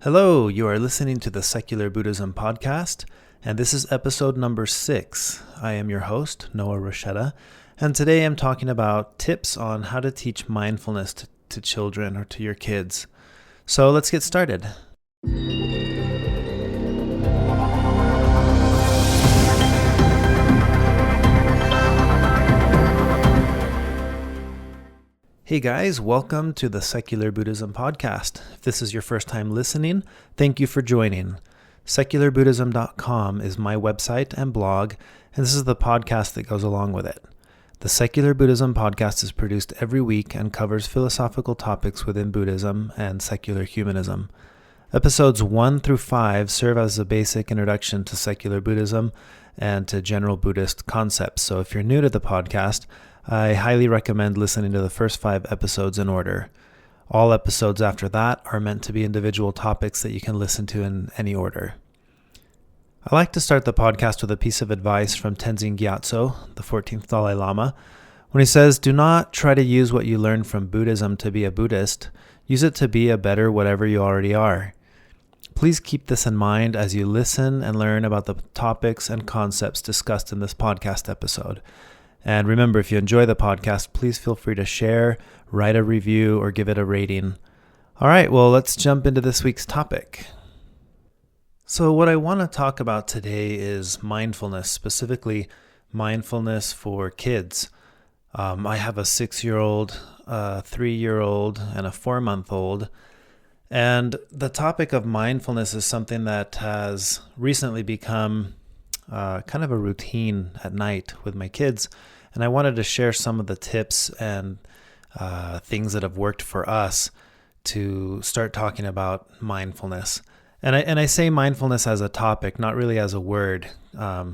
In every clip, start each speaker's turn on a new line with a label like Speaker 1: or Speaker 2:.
Speaker 1: Hello, you are listening to the Secular Buddhism podcast, and this is episode number 6. I am your host, Noah Rochetta, and today I'm talking about tips on how to teach mindfulness to children or to your kids. So let's get started. Hey guys, welcome to the Secular Buddhism podcast. If this is your first time listening, thank you for joining. SecularBuddhism.com is my website and blog, and this is the podcast that goes along with it. The Secular Buddhism podcast is produced every week and covers philosophical topics within Buddhism and secular humanism. Episodes 1 through 5 serve as a basic introduction to secular Buddhism and to general Buddhist concepts. So if you're new to the podcast, I highly recommend listening to the first 5 episodes in order. All episodes after that are meant to be individual topics that you can listen to in any order. I like to start the podcast with a piece of advice from Tenzin Gyatso, the 14th Dalai Lama, when he says, "Do not try to use what you learn from Buddhism to be a Buddhist. Use it to be a better whatever you already are." Please keep this in mind as you listen and learn about the topics and concepts discussed in this podcast episode. And remember, if you enjoy the podcast, please feel free to share, write a review, or give it a rating. All right, well, let's jump into this week's topic. So what I want to talk about today is mindfulness, specifically mindfulness for kids. I have a 6-year-old, a 3-year-old, and a 4-month-old. And the topic of mindfulness is something that has recently become kind of a routine at night with my kids. And I wanted to share some of the tips and things that have worked for us to start talking about mindfulness. And I say mindfulness as a topic, not really as a word. My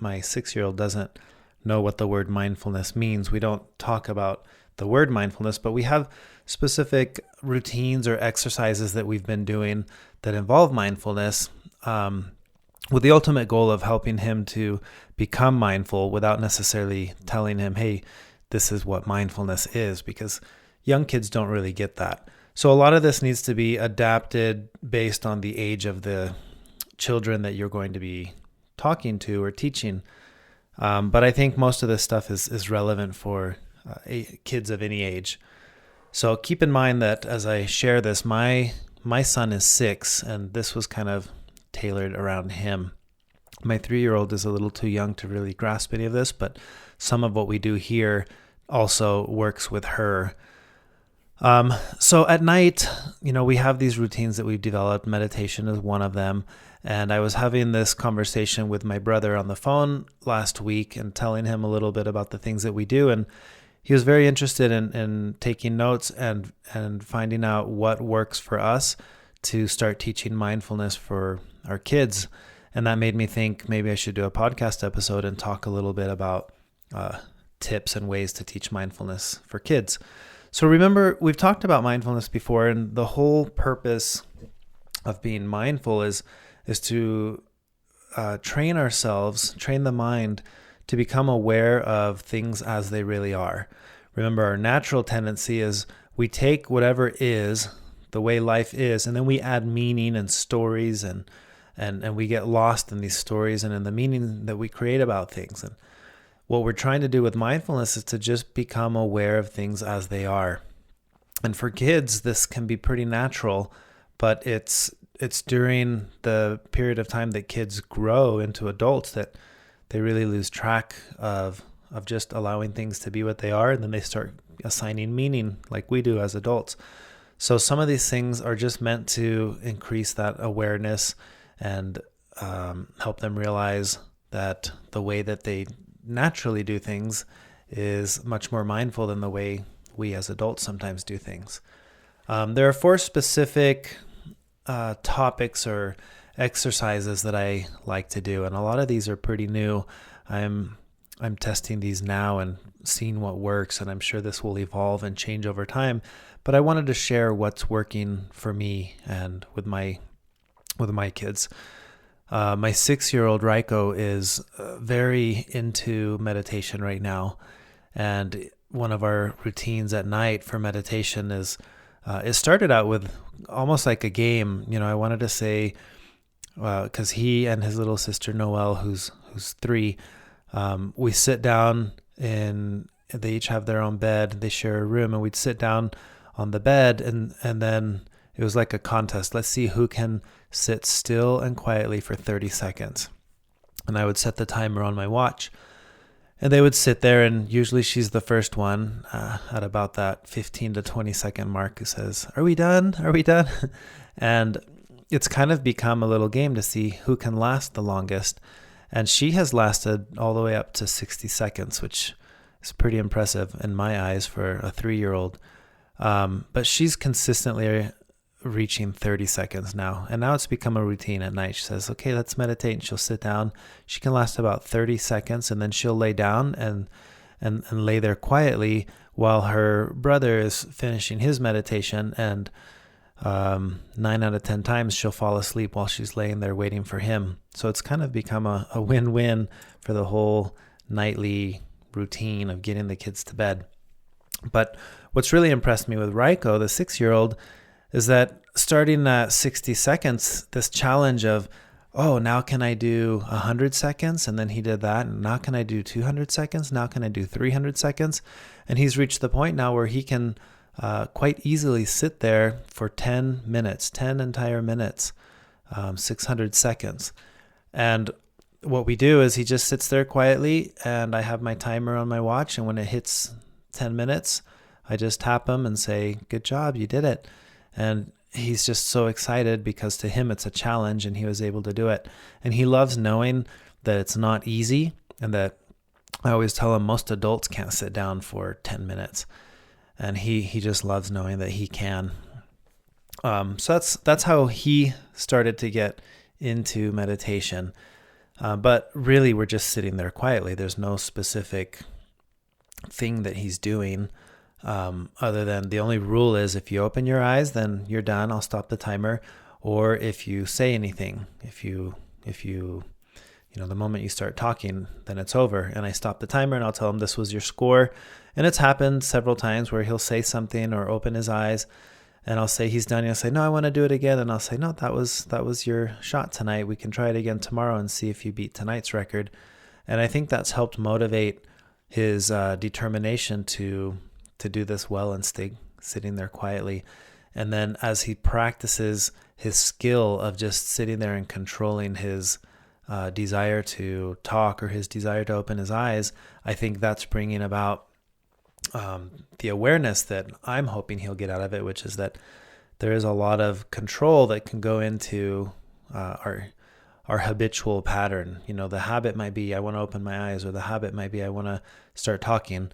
Speaker 1: 6-year-old doesn't know what the word mindfulness means. We don't talk about the word mindfulness, but we have specific routines or exercises that we've been doing that involve mindfulness, with the ultimate goal of helping him to become mindful without necessarily telling him, hey, this is what mindfulness is, because young kids don't really get that. So a lot of this needs to be adapted based on the age of the children that you're going to be talking to or teaching. But I think most of this stuff is relevant for kids of any age. So keep in mind that as I share this, my son is 6, and this was kind of tailored around him. My 3-year-old is a little too young to really grasp any of this, but some of what we do here also works with her. So at night, we have these routines that we've developed. Meditation is one of them. And I was having this conversation with my brother on the phone last week and telling him a little bit about the things that we do. And he was very interested in taking notes and finding out what works for us to start teaching mindfulness for our kids. And that made me think maybe I should do a podcast episode and talk a little bit about tips and ways to teach mindfulness for kids. So remember, we've talked about mindfulness before, and the whole purpose of being mindful is to train the mind to become aware of things as they really are. Remember, our natural tendency is we take whatever is, the way life is, and then we add meaning and stories and we get lost in these stories and in the meaning that we create about things. And what we're trying to do with mindfulness is to just become aware of things as they are. And for kids, this can be pretty natural, but it's during the period of time that kids grow into adults that they really lose track of just allowing things to be what they are, and then they start assigning meaning like we do as adults. So some of these things are just meant to increase that awareness and help them realize that the way that they naturally do things is much more mindful than the way we as adults sometimes do things. There are 4 specific topics or exercises that I like to do, and a lot of these are pretty new. I'm testing these now and seeing what works, and I'm sure this will evolve and change over time. But I wanted to share what's working for me and with my kids. My 6-year-old Raiko is very into meditation right now, and one of our routines at night for meditation is It started out with almost like a game. I wanted to say, because he and his little sister Noelle, who's 3, we sit down and they each have their own bed. They share a room, and we'd sit down on the bed, and then it was like a contest. Let's see who can sit still and quietly for 30 seconds. And I would set the timer on my watch, and they would sit there, and usually she's the first one at about that 15 to 20 second mark who says, "Are we done? Are we done?" And it's kind of become a little game to see who can last the longest. And she has lasted all the way up to 60 seconds, which is pretty impressive in my eyes for a 3-year-old. But she's consistently reaching 30 seconds now. And now it's become a routine at night. She says, "Okay, let's meditate." And she'll sit down. She can last about 30 seconds, and then she'll lay down and lay there quietly while her brother is finishing his meditation. And 9 out of 10 times she'll fall asleep while she's laying there waiting for him. So it's kind of become a win-win for the whole nightly routine of getting the kids to bed. But what's really impressed me with Raiko, the 6-year-old, is that starting at 60 seconds, this challenge of, now can I do 100 seconds? And then he did that. And now can I do 200 seconds? Now can I do 300 seconds? And he's reached the point now where he can quite easily sit there for 10 minutes, 10 entire minutes, 600 seconds. And what we do is he just sits there quietly, and I have my timer on my watch. And when it hits 10 minutes, I just tap him and say, "Good job, you did it." And he's just so excited because to him it's a challenge, and he was able to do it. And he loves knowing that it's not easy, and that I always tell him most adults can't sit down for 10 minutes. And he just loves knowing that he can. So that's how he started to get into meditation. But really, we're just sitting there quietly. There's no specific thing that he's doing, other than the only rule is if you open your eyes, then you're done. I'll stop the timer. Or if you say anything, if you the moment you start talking, then it's over. And I stop the timer and I'll tell him this was your score. And it's happened several times where he'll say something or open his eyes, and I'll say he's done. And he'll say, "No, I want to do it again." And I'll say, "No, that was your shot tonight. We can try it again tomorrow and see if you beat tonight's record." And I think that's helped motivate his determination to do this well and stay sitting there quietly. And then as he practices his skill of just sitting there and controlling his desire to talk or his desire to open his eyes, I think that's bringing about the awareness that I'm hoping he'll get out of it, which is that there is a lot of control that can go into our habitual pattern. The habit might be I want to open my eyes, or the habit might be I want to start talking.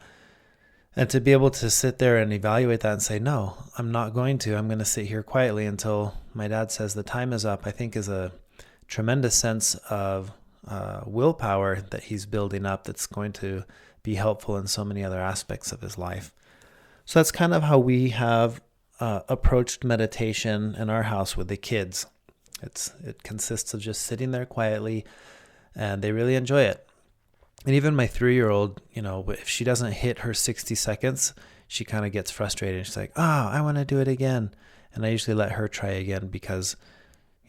Speaker 1: And to be able to sit there and evaluate that and say, "No, I'm not going to. I'm going to sit here quietly until my dad says the time is up," I think is a tremendous sense of willpower that he's building up that's going to be helpful in so many other aspects of his life. So that's kind of how we have approached meditation in our house with the kids. It consists of just sitting there quietly, and they really enjoy it. And even my 3-year-old, if she doesn't hit her 60 seconds, she kind of gets frustrated. She's like, I want to do it again. And I usually let her try again because,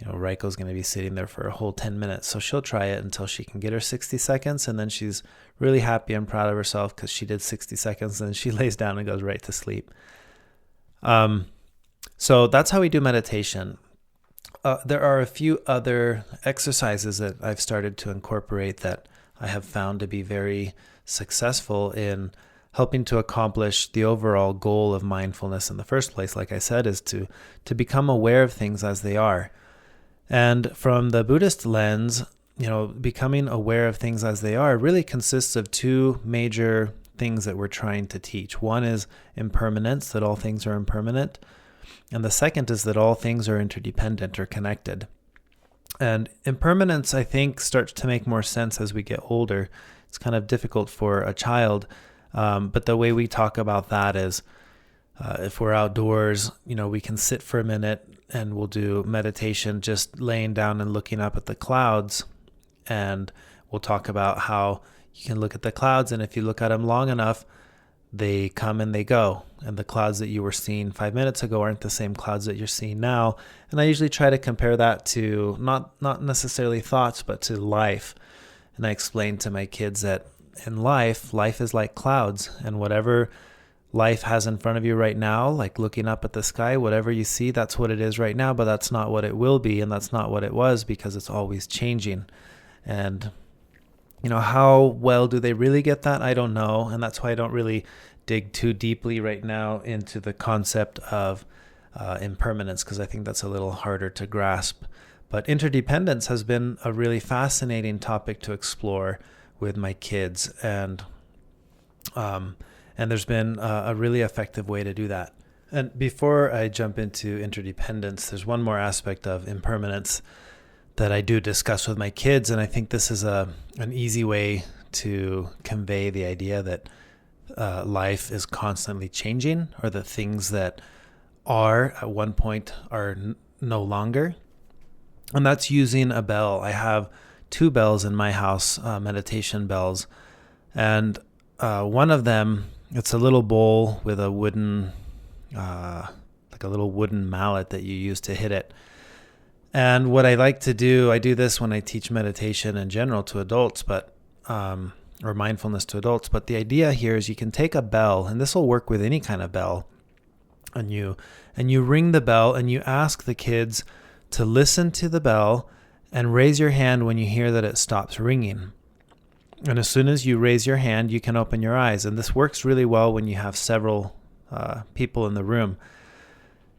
Speaker 1: Raiko's going to be sitting there for a whole 10 minutes. So she'll try it until she can get her 60 seconds. And then she's really happy and proud of herself because she did 60 seconds. And then she lays down and goes right to sleep. So that's how we do meditation. There are a few other exercises that I've started to incorporate that I have found to be very successful in helping to accomplish the overall goal of mindfulness in the first place. Like I said, is to become aware of things as they are. And from the Buddhist lens, becoming aware of things as they are really consists of two major things that we're trying to teach. One is impermanence, that all things are impermanent. And the second is that all things are interdependent or connected. And impermanence, I think, starts to make more sense as we get older. It's kind of difficult for a child, but the way we talk about that is if we're outdoors, we can sit for a minute and we'll do meditation just laying down and looking up at the clouds. And we'll talk about how you can look at the clouds, and if you look at them long enough, they come and they go. And the clouds that you were seeing 5 minutes ago aren't the same clouds that you're seeing now. And I usually try to compare that to not necessarily thoughts, but to life. And I explain to my kids that in life is like clouds, and whatever life has in front of you right now, like looking up at the sky, whatever you see, that's what it is right now, but that's not what it will be, and that's not what it was, because it's always changing. And how well do they really get that? I don't know. And that's why I don't really dig too deeply right now into the concept of impermanence, because I think that's a little harder to grasp. But interdependence has been a really fascinating topic to explore with my kids. And there's been a really effective way to do that. And before I jump into interdependence, there's one more aspect of impermanence that I do discuss with my kids. And I think this is an easy way to convey the idea that life is constantly changing, or that things that are at one point are no longer. And that's using a bell. I have 2 bells in my house, meditation bells. And one of them, it's a little bowl with a wooden, like a little wooden mallet that you use to hit it. And what I like to do, I do this when I teach meditation in general to adults, but or mindfulness to adults. But the idea here is you can take a bell, and this will work with any kind of bell, and you ring the bell, and you ask the kids to listen to the bell and raise your hand when you hear that it stops ringing. And as soon as you raise your hand, you can open your eyes. And this works really well when you have several people in the room.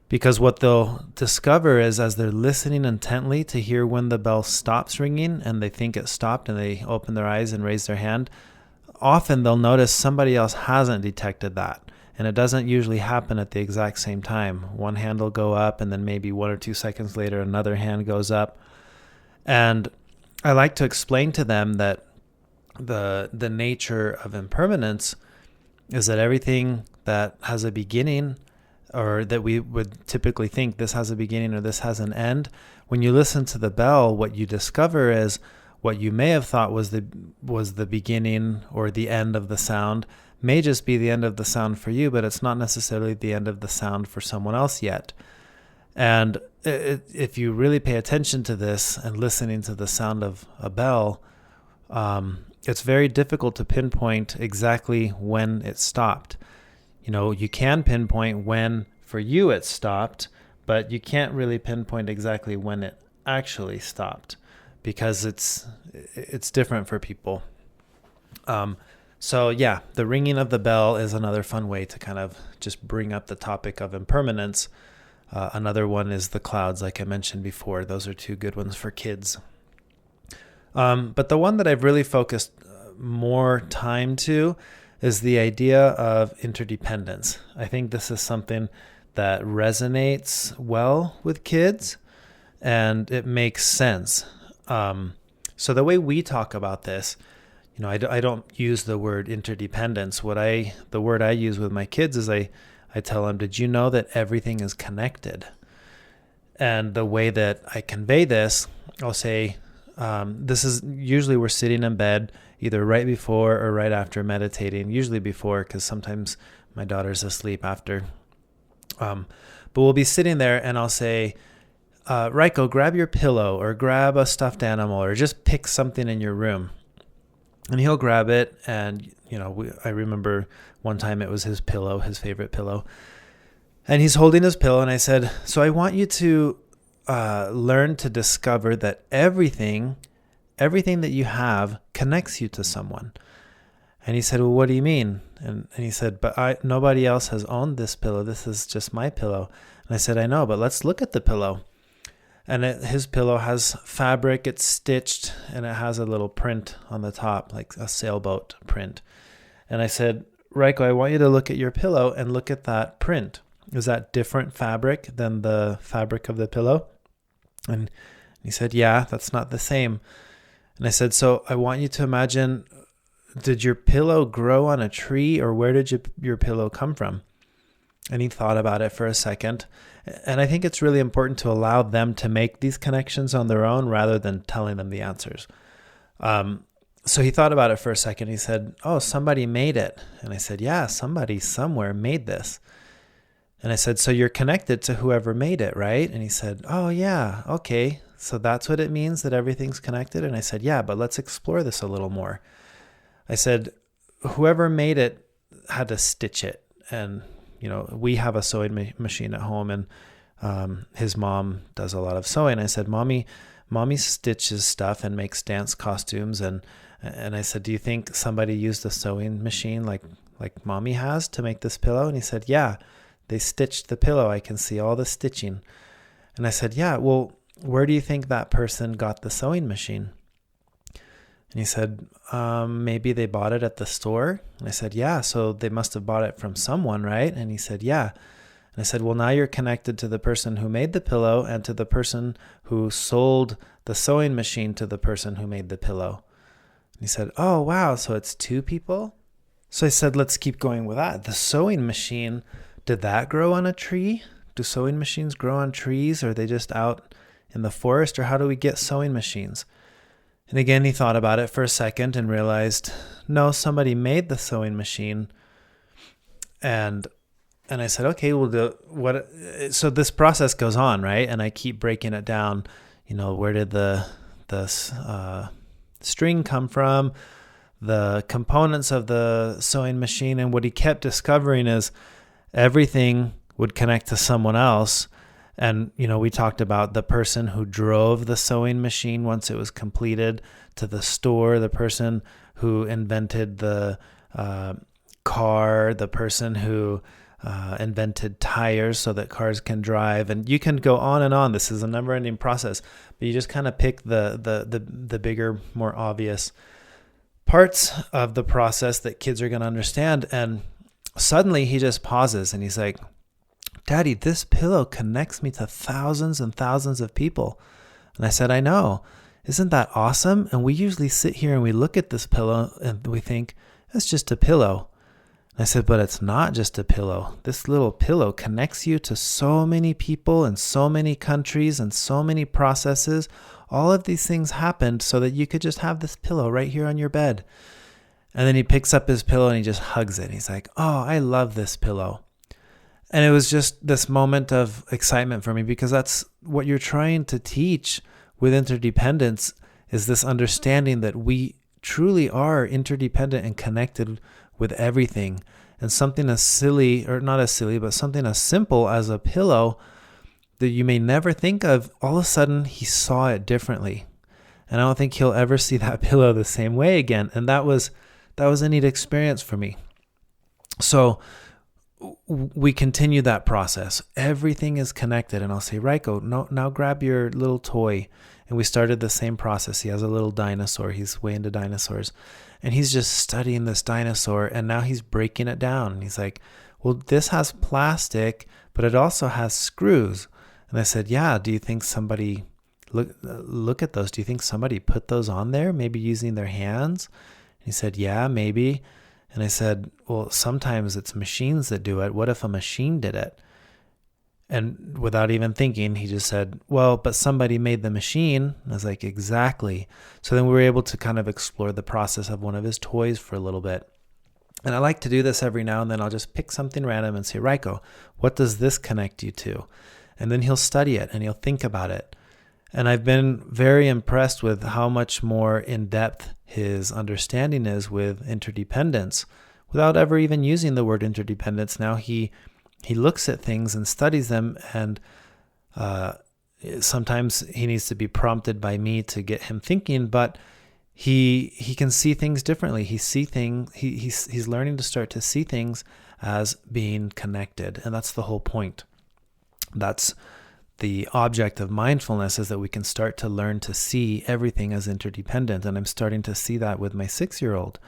Speaker 1: Because what they'll discover is, as they're listening intently to hear when the bell stops ringing and they think it stopped and they open their eyes and raise their hand, often they'll notice somebody else hasn't detected that. And it doesn't usually happen at the exact same time. One hand will go up, and then maybe 1 or 2 seconds later, another hand goes up. And I like to explain to them that the nature of impermanence is that everything that has a beginning, or that we would typically think this has a beginning or this has an end, when you listen to the bell, what you discover is what you may have thought was the beginning or the end of the sound may just be the end of the sound for you, but it's not necessarily the end of the sound for someone else yet. And if you really pay attention to this and listening to the sound of a bell, it's very difficult to pinpoint exactly when it stopped. You can pinpoint when for you it stopped, but you can't really pinpoint exactly when it actually stopped, because it's different for people. So yeah, the ringing of the bell is another fun way to kind of just bring up the topic of impermanence. Another one is the clouds, like I mentioned before. Those are 2 good ones for kids. But the one that I've really focused more time to is the idea of interdependence. I think this is something that resonates well with kids, and it makes sense. So the way we talk about this, I don't use the word interdependence. The word I use with my kids is I tell them, did you know that everything is connected? And the way that I convey this, I'll say, this is usually we're sitting in bed either right before or right after meditating, usually before, because sometimes my daughter's asleep after. But we'll be sitting there and I'll say, Raiko, grab your pillow or grab a stuffed animal or just pick something in your room. And he'll grab it. And, I remember one time it was his pillow, his favorite pillow. And he's holding his pillow. And I said, so I want you to learn to discover that everything that you have connects you to someone. And he said, well, what do you mean? And he said, but nobody else has owned this pillow. This is just my pillow. And I said, I know, but let's look at the pillow. And his pillow has fabric, it's stitched, and it has a little print on the top, like a sailboat print. And I said, Raiko, I want you to look at your pillow and look at that print. Is that different fabric than the fabric of the pillow? And he said, yeah, that's not the same. And I said, so I want you to imagine, did your pillow grow on a tree, or where did your pillow come from? And he thought about it for a second. And I think it's really important to allow them to make these connections on their own rather than telling them the answers. So he thought about it for a second. He said, oh, somebody made it. And I said, yeah, somebody somewhere made this. And I said, so you're connected to whoever made it, right? And he said, oh, yeah, okay. So that's what it means, that everything's connected? And I said, yeah, but let's explore this a little more. I said, whoever made it had to stitch it. And, we have a sewing machine at home, and his mom does a lot of sewing. I said, Mommy stitches stuff and makes dance costumes. And I said, do you think somebody used a sewing machine like Mommy has to make this pillow? And he said, yeah. They stitched the pillow. I can see all the stitching. And I said, yeah, well, where do you think that person got the sewing machine? And he said, maybe they bought it at the store. And I said, yeah, so they must have bought it from someone, right? And he said, yeah. And I said, well, now you're connected to the person who made the pillow and to the person who sold the sewing machine to the person who made the pillow. And he said, oh, wow, so it's two people? So I said, let's keep going with that. The sewing machine, did that grow on a tree? Do sewing machines grow on trees? Or are they just out in the forest? Or how do we get sewing machines? And again, he thought about it for a second and realized, no, somebody made the sewing machine. And I said, okay, what? So this process goes on, right? And I keep breaking it down. Where did the string come from? The components of the sewing machine. And what he kept discovering is everything would connect to someone else. And, we talked about the person who drove the sewing machine once it was completed to the store, the person who invented the car, the person who invented tires so that cars can drive. And you can go on and on. This is a never-ending process, but you just kind of pick the bigger, more obvious parts of the process that kids are going to understand. And suddenly he just pauses and he's like, Daddy, this pillow connects me to thousands and thousands of people. And I said, I know. Isn't that awesome? And we usually sit here and we look at this pillow and we think, it's just a pillow. And I said, but it's not just a pillow. This little pillow connects you to so many people in so many countries and so many processes. All of these things happened so that you could just have this pillow right here on your bed. And then he picks up his pillow and he just hugs it. He's like, oh, I love this pillow. And it was just this moment of excitement for me, because that's what you're trying to teach with interdependence, is this understanding that we truly are interdependent and connected with everything. And something as silly, or not as silly, but something as simple as a pillow that you may never think of, all of a sudden he saw it differently. And I don't think he'll ever see that pillow the same way again. And that was a neat experience for me. So we continue that process. Everything is connected. And I'll say, Raiko, no, now grab your little toy. And we started the same process. He has a little dinosaur. He's way into dinosaurs. And he's just studying this dinosaur. And now he's breaking it down. And he's like, well, this has plastic, but it also has screws. And I said, yeah, do you think somebody, look at those. Do you think somebody put those on there, maybe using their hands? And he said, yeah, maybe. And I said, well, sometimes it's machines that do it. What if a machine did it? And without even thinking, he just said, well, but somebody made the machine. And I was like, exactly. So then we were able to kind of explore the process of one of his toys for a little bit. And I like to do this every now and then. I'll just pick something random and say, Raiko, what does this connect you to? And then he'll study it and he'll think about it. And I've been very impressed with how much more in depth his understanding is with interdependence without ever even using the word interdependence. Now he looks at things and studies them, and sometimes he needs to be prompted by me to get him thinking, but he can see things differently. He's learning to start to see things as being connected, and that's the whole point. That's the object of mindfulness, is that we can start to learn to see everything as interdependent. And I'm starting to see that with my 6-year-old.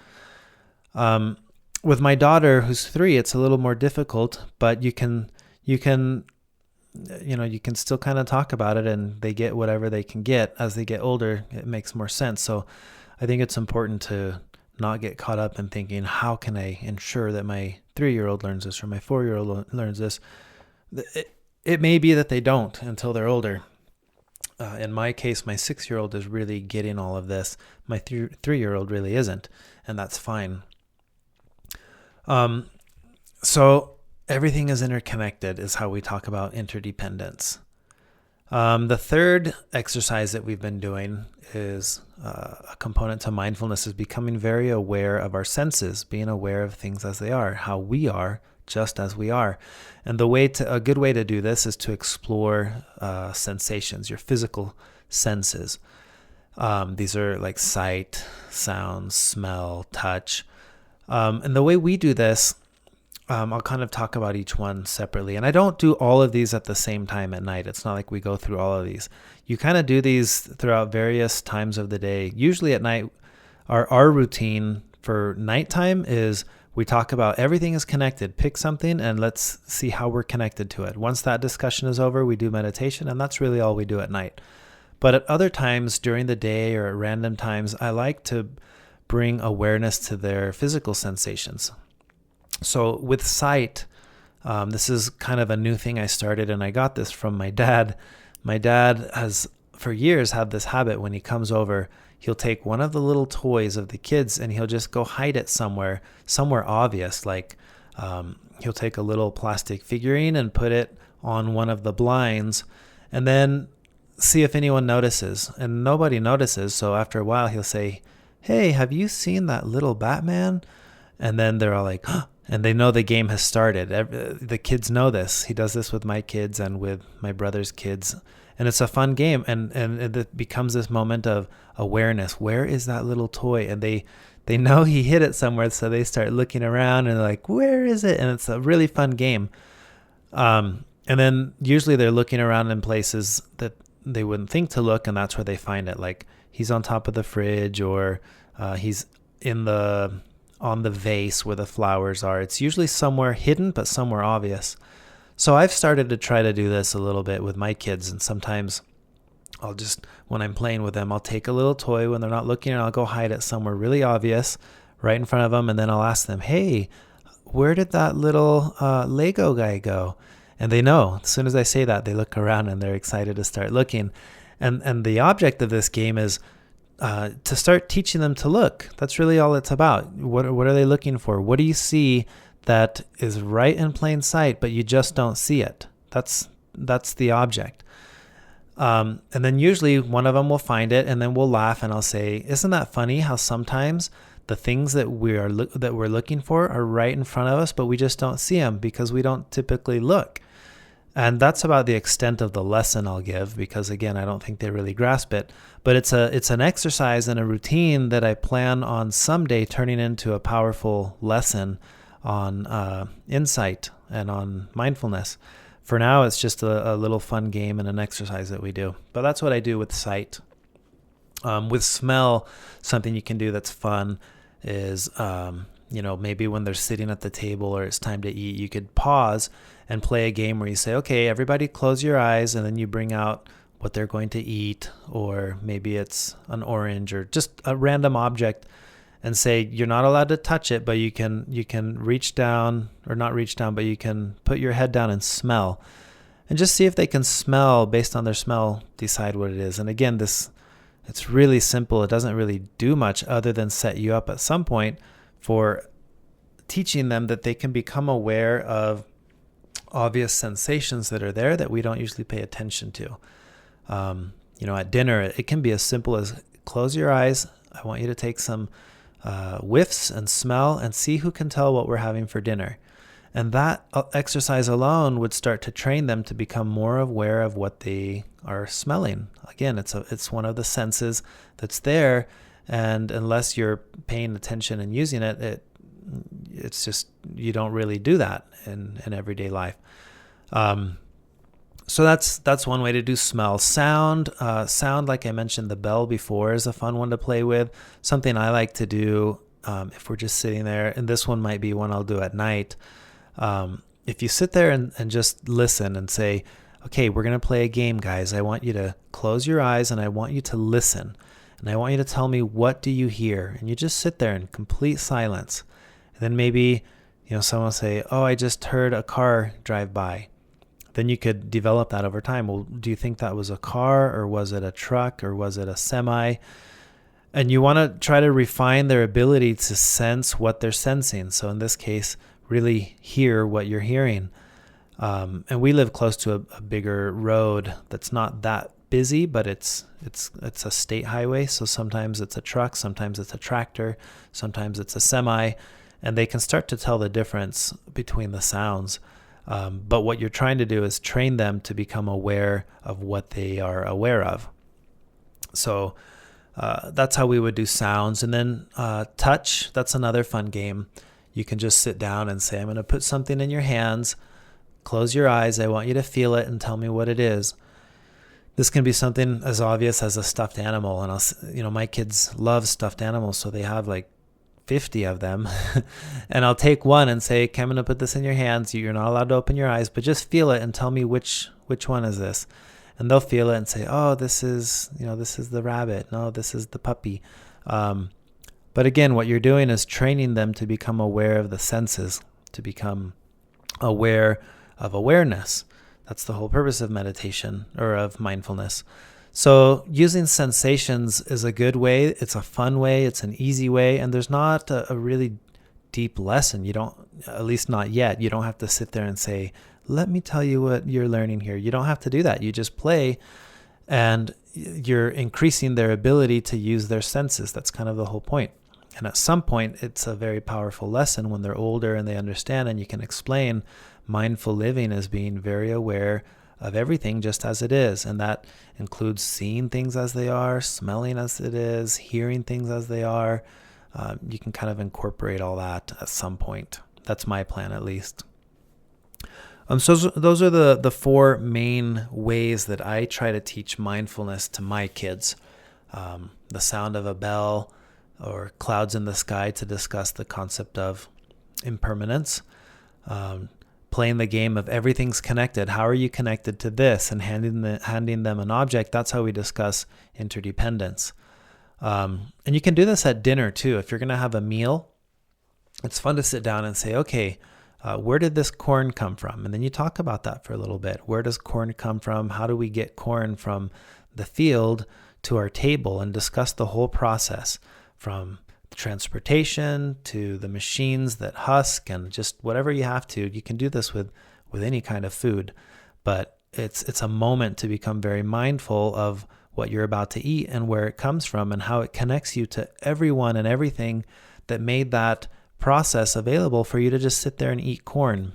Speaker 1: With my daughter, who's 3, it's a little more difficult, but you can still kind of talk about it, and they get whatever they can get. As they get older, it makes more sense. So I think it's important to not get caught up in thinking, how can I ensure that my 3-year-old learns this or my 4-year-old learns this? It may be that they don't until they're older. in my case, my 6-year-old is really getting all of this. My 3-year-old really isn't, and that's fine. So everything is interconnected is how we talk about interdependence. The third exercise that we've been doing is a component to mindfulness is becoming very aware of our senses, being aware of things as they are, how we are, just as we are. And a good way to do this is to explore sensations, your physical senses. These are like sight, sound, smell, touch. And the way we do this, I'll kind of talk about each one separately. And I don't do all of these at the same time at night. It's not like we go through all of these. You kind of do these throughout various times of the day. Usually at night, our routine for nighttime is we talk about everything is connected. Pick something and let's see how we're connected to it. Once that discussion is over, we do meditation, and that's really all we do at night. But at other times during the day or at random times, I like to bring awareness to their physical sensations. So with sight, this is kind of a new thing I started, and I got this from my dad. My dad has for years had this habit. When he comes over, he'll take one of the little toys of the kids and he'll just go hide it somewhere obvious. Like he'll take a little plastic figurine and put it on one of the blinds and then see if anyone notices. And nobody notices. So after a while, he'll say, "Hey, have you seen that little Batman?" And then they're all like, "Huh." And they know the game has started. The kids know this. He does this with my kids and with my brother's kids. And it's a fun game. And it becomes this moment of awareness. Where is that little toy? And they know he hid it somewhere. So they start looking around and they're like, "Where is it?" And it's a really fun game. And then usually they're looking around in places that they wouldn't think to look. And that's where they find it. Like he's on top of the fridge, or he's on the vase where the flowers are. It's usually somewhere hidden, but somewhere obvious. So I've started to try to do this a little bit with my kids. And sometimes when I'm playing with them, I'll take a little toy when they're not looking and I'll go hide it somewhere really obvious right in front of them. And then I'll ask them, "Hey, where did that little Lego guy go?" And they know. As soon as I say that, they look around and they're excited to start looking. And the object of this game is to start teaching them to look. That's really all it's about. What are they looking for? What do you see that is right in plain sight, but you just don't see it? That's the object. And then usually one of them will find it, and then we'll laugh, and I'll say, "Isn't that funny how sometimes the things that we're looking for are right in front of us, but we just don't see them because we don't typically look." And that's about the extent of the lesson I'll give, because again, I don't think they really grasp it. But it's an exercise and a routine that I plan on someday turning into a powerful lesson on insight and on mindfulness. For now, it's just a little fun game and an exercise that we do. But that's what I do with sight. With smell, something you can do that's fun is maybe when they're sitting at the table or it's time to eat, you could pause and play a game where you say, "Okay, everybody close your eyes," and then you bring out what they're going to eat, or maybe it's an orange or just a random object, and say, "You're not allowed to touch it, but you can reach down, or not reach down, but you can put your head down and smell." And just see if they can smell, based on their smell, decide what it is. And again, it's really simple. It doesn't really do much other than set you up at some point for teaching them that they can become aware of obvious sensations that are there that we don't usually pay attention to. At dinner, it can be as simple as close your eyes. I want you to take some whiffs and smell and see who can tell what we're having for dinner. And that exercise alone would start to train them to become more aware of what they are smelling. Again, it's one of the senses that's there. And unless you're paying attention and using it, it's just, you don't really do that in everyday life. So that's one way to do smell. Sound, like I mentioned, the bell before, is a fun one to play with. Something I like to do if we're just sitting there, and this one might be one I'll do at night. If you sit there and just listen and say, "Okay, we're going to play a game, guys. I want you to close your eyes and I want you to listen. And I want you to tell me, what do you hear?" And you just sit there in complete silence. And then maybe, someone will say, "Oh, I just heard a car drive by." Then you could develop that over time. Well, do you think that was a car, or was it a truck, or was it a semi? And you want to try to refine their ability to sense what they're sensing. So in this case, really hear what you're hearing. And we live close to a bigger road that's not that busy, but it's a state highway. So sometimes it's a truck, sometimes it's a tractor, sometimes it's a semi, and they can start to tell the difference between the sounds. But what you're trying to do is train them to become aware of what they are aware of. So that's how we would do sounds. And then touch, that's another fun game. You can just sit down and say, I'm going to put something in your hands. Close your eyes. I want you to feel it and tell me what it is. This can be something as obvious as a stuffed animal. And my kids love stuffed animals, so they have like 50 of them. And I'll take one and say, okay, I'm going to put this in your hands. You're not allowed to open your eyes, but just feel it and tell me which one is this. And they'll feel it and say, oh, this is the rabbit. No, this is the puppy. But again, what you're doing is training them to become aware of the senses, to become aware of awareness. That's the whole purpose of meditation, or of mindfulness. So using sensations is a good way. It's a fun way. It's an easy way. And there's not a really deep lesson. You don't, at least not yet. You don't have to sit there and say, let me tell you what you're learning here. You don't have to do that. You just play, and you're increasing their ability to use their senses. That's kind of the whole point. And at some point, it's a very powerful lesson when they're older and they understand, and you can explain mindful living as being very aware of everything just as it is. And that includes seeing things as they are, smelling as it is, hearing things as they are. You can kind of incorporate all that at some point. That's my plan, at least. So those are the four main ways that I try to teach mindfulness to my kids. The sound of a bell, or clouds in the sky, to discuss the concept of impermanence. Playing the game of everything's connected. How are you connected to this? And handing them an object. That's how we discuss interdependence. And you can do this at dinner too. If you're going to have a meal, it's fun to sit down and say, okay, where did this corn come from? And then you talk about that for a little bit. Where does corn come from? How do we get corn from the field to our table? And discuss the whole process, from transportation to the machines that husk, and just whatever you have to. You can do this with any kind of food, but it's a moment to become very mindful of what you're about to eat and where it comes from and how it connects you to everyone and everything that made that process available for you to just sit there and eat corn.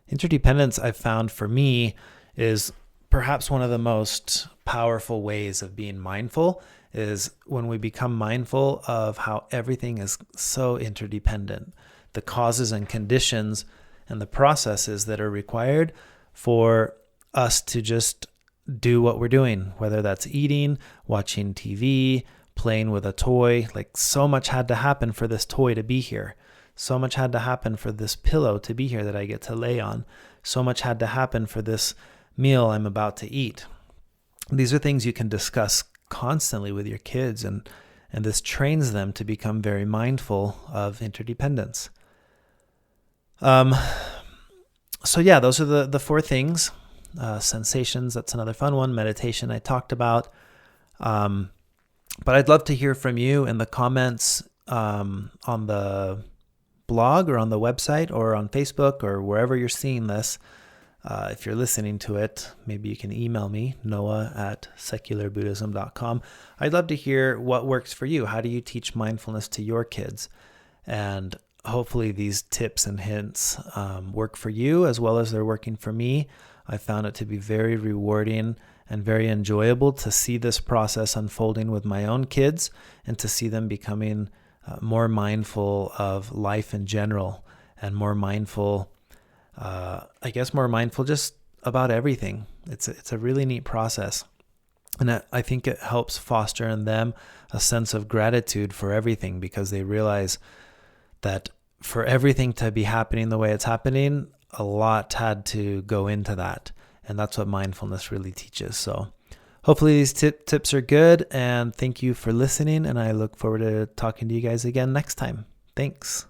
Speaker 1: Interdependence, I've found, for me, is perhaps one of the most powerful ways of being mindful, is when we become mindful of how everything is so interdependent, the causes and conditions and the processes that are required for us to just do what we're doing, whether that's eating, watching TV, playing with a toy. Like, so much had to happen for this toy to be here. So much had to happen for this pillow to be here that I get to lay on. So much had to happen for this meal I'm about to eat. These are things you can discuss constantly with your kids, and this trains them to become very mindful of interdependence. So yeah, those are the four things. Sensations, that's another fun one. Meditation, I talked about. But I'd love to hear from you in the comments on the blog, or on the website, or on Facebook, or wherever you're seeing this. If you're listening to it, maybe you can email me, noah@secularbuddhism.com. I'd love to hear what works for you. How do you teach mindfulness to your kids? And hopefully these tips and hints work for you as well as they're working for me. I found it to be very rewarding and very enjoyable to see this process unfolding with my own kids, and to see them becoming more mindful of life in general, and more mindful just about everything. It's a really neat process. And I think it helps foster in them a sense of gratitude for everything, because they realize that for everything to be happening the way it's happening, a lot had to go into that. And that's what mindfulness really teaches. So hopefully these tips are good, and thank you for listening. And I look forward to talking to you guys again next time. Thanks.